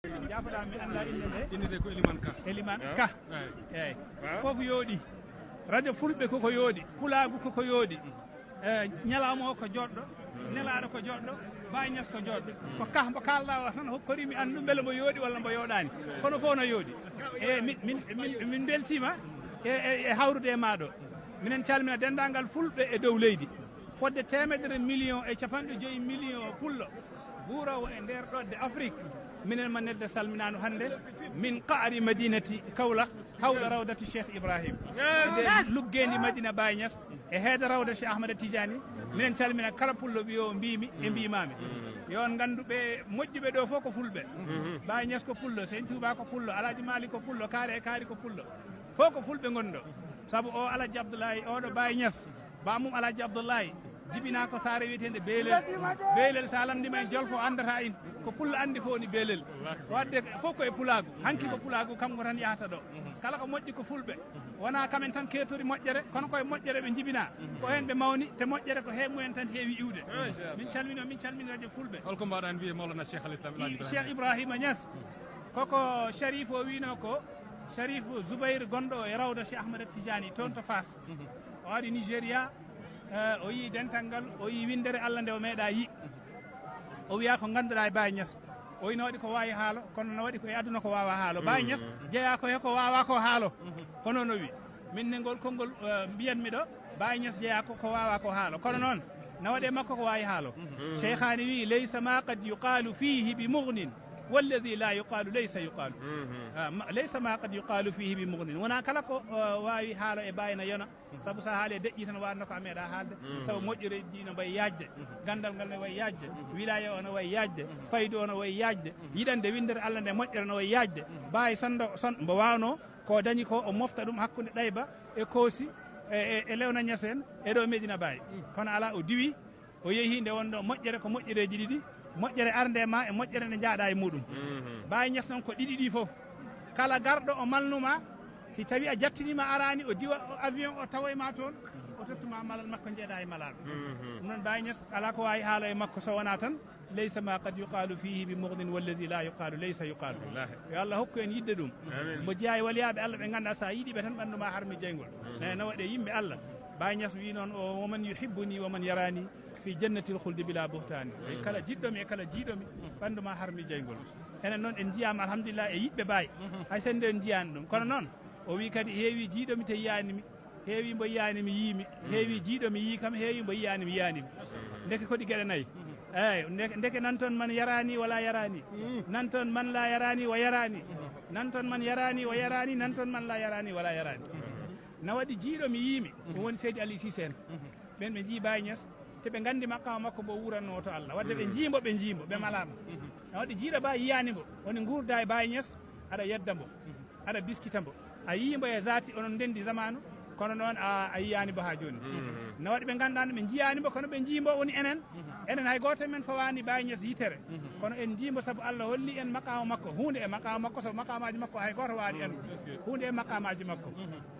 jafoɗa mi anda innde ko Eliman Ka eyyi fof yooɗi radio fulɓe koko yooɗi pulagu koko yooɗi ñalawma o ko joɗɗo nelaɗo ko joɗɗo Baye Niass ko joɗɗo ko Ka mbo kalɗa o tan hokkorimi andu beele mbo yooɗi walla mbo yoɗani kono fof no yooɗi min beltima e hawrude e maɗo minen calmina dendagal fulɓe e dow leydi fodde 100 millions e 50 millions pullo guurowo e nder ɗodde Afrique minen ma nedde salminano hannde min qaari madinati Kaolack hawla rawdati Cheikh Ibrahim nde luggendi Madina Baye Niass e heede rawda Cheikh Ahmada Tidiani minen calmina kala pullo ɓiyo mbimi e mbimami yon ganduɓe moƴƴuɓe ɗo fof ko fulɓe Baye Niass ko pullo Seydi Touba ko pullo Alaji Malik ko pullo Kaare e Kaari ko pullo fof ko fulɓe gonɗo saabu o Alaji Abdoulaye oɗo Baye Niass bamum Alaji Abdoulaye jibina ko saare wiyetede beelel sa lamdima en jolfo andata in ko pullo andi ko woni beelel wadde fof koye pulagu hanki ko pulagu kanko tan yahata ɗo kala ko moƴƴi ko fulɓe wona kamen tan ketori moƴƴere kono koye moƴƴere ɓe jibina ko hen ɓe mawni te moƴƴere ko hemumen tan heewi iwde min calmini radio fulɓe holko mbaɗa wiye Mawlana Cheikh al Islam Cheikh Ibrahima Niass koko Sharif o wino ko Sharif Zoubayr gonɗo e rawda Cheikh Ahmada Tidiani toon to Fass o ari Nigéria o yii dental ngal o yii windere Allah nde o meeɗa yi o wiya ko ganduɗa e Baye Niass o ino waɗi ko wawi haalo kono no waɗi ko e aduna ko wawa haalo Baye Niass jeeya ko heko wawa ko haalo hono no wi min ne ngol konngol mbiyanmi ɗo Baye Niass jeeya ko wawa ko haalo kono noon no waɗe makko ko wawi haalo cheikhani wi laysa ma qad yuqalu fihi bi mughnin والذي لا يقال ليس يقال ليس ما قد يقال فيه بمغن ونا kala ko wawi haalo e bayna yona sabu sa haali deƴƴi tan wadno ko meeɗa haalde sabu moƴƴere dino way yajde gandal ngal no way yajde wilaya o no way yajde faydu o no way yajde yiɗande windere Allah nde moƴƴere no way yajde Baye son mbo wawno ko dañi ko o mofta ɗum hakkude Ɗayba e Koosi e Lewna Niass en e ɗo Medina Baye kono ala o diwi o yeehi nde wonɗo moƴƴere ko moƴƴereji ɗiɗi moƴƴere arde ma e moƴƴere nde jaaɗa e muɗum Baye Niass noon ko ɗiɗi ɗi fof kala garɗo o malnuma si tawi a jattinima arani o diwa avion o tawoyma toon o tottuma malal makko jeeɗa e malaɗo ɗum noon Baye Niass ala ko wawi haala e makko so wona tan laysa ma qad yuqalu fihi bi mughnin wallazi la yuqalu laysa yuqalu yo Allah hokku en yidde ɗum mo jeeya e waliyaɓe Allah ɓe ganda sa yiiɗiɓe tan ɓanduma harmi jeygol no waɗe yimɓe Allah Baye Niass wi noon o woman yuhibbuni woman yarani fi jannatil khuldi bila buhtani kala jiɗɗomi e kala jiiɗomi ɓanduma harmi jeygol enen noon en jiyama alhamdulillah e yiɓɓe Baye hay sende en jiyani ɗum kono noon o wi kadi heewi jiiɗomi te yiyanimi heewi mbo yiyanimi yiimi heewi jiiɗomi yii kam heewi mbo yiyanimi yiyanimi ndeke koɗi gueɗe nayyi eyyi ndeke nan toon man yarani wala yarani nan toon man la yarani wa yarani nan toon man yarani wa yarani nan toon man la yarani wala yarani no waɗi jiiɗomi yiimi ɗum woni Seydi Ali Cissé en ɓen ɓe jii Baye Niass te ɓe gandi makka makko mbo wuranno to Allah wadde ɓe jiimbo ɓe malama no waɗi jiiɗo ba yiyani mbo woni gurda e Baye Niass aɗa yedda mbo aɗa biskita mbo a yimbo e zati onon ndendi zamanu kono noon a yiyani mbo ha joni no waɗi ɓe gandano ɓe jiyani mbo kono ɓe jiimbo woni enen hay goto men fawani Baye Niass yitere kono en jiimbo saabu Allah holli en makama makko hunde e makama makko sabu makamaji makko hay goto waɗi en hunde e makamaji makko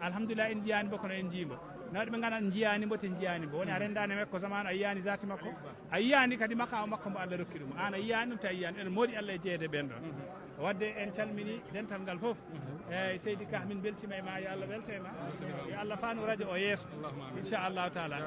alhamdulillah en jiyani mbo kono en jiimbo no waɗi ɓe gandan jiyani mbo te jiyani mbo woni a rendani makko zamanu a yiyani zati makko a yiyani kadi makama makko mbo Allah rokki ɗum an a yiyani ɗum ta yiyani ene moɗi Allah e jeeyede ɓen ɗon wadde en calmini dental ngal foof eyyi Seydi Ka min beltima e ma yo Allah welta e ma yo Allah faanu radio o yeeso inchallahu taala